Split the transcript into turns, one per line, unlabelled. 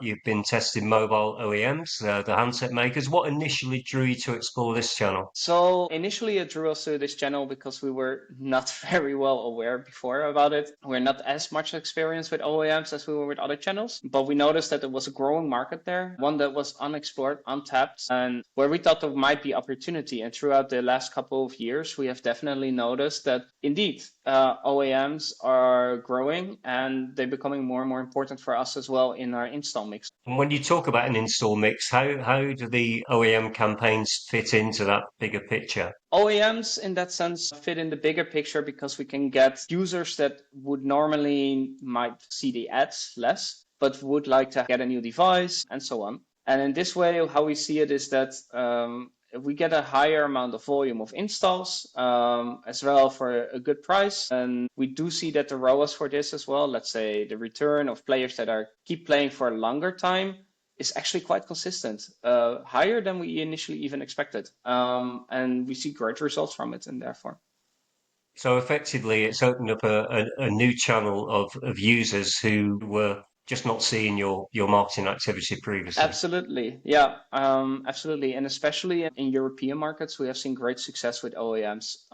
You've been testing mobile OEMs, the handset makers. What initially drew you to explore this channel?
So initially it drew us to this channel because we were not very well aware before about it. We're not as much experienced with OEMs as we were with other channels, but we noticed that there was a growing market there, one that was unexplored, untapped, and where we thought there might be opportunity. And throughout the last couple of years, we have definitely noticed that indeed OEMs are growing and they're becoming more and more important for us as well in our install mix.
And when you talk about an install mix, how do the OEM campaigns fit into that bigger picture?
OEMs in that sense fit in the bigger picture because we can get users that would normally might see the ads less, but would like to get a new device and so on. And in this way, how we see it is that if we get a higher amount of volume of installs as well for a good price, and we do see that the ROAS for this as well, let's say the return of players that are keep playing for a longer time, is actually quite consistent, higher than we initially even expected. And we see great results from it, and therefore.
So effectively, it's opened up a new channel of users who were just not seeing your marketing activity previously.
Absolutely. Yeah, absolutely. And especially in European markets, we have seen great success with OEMs.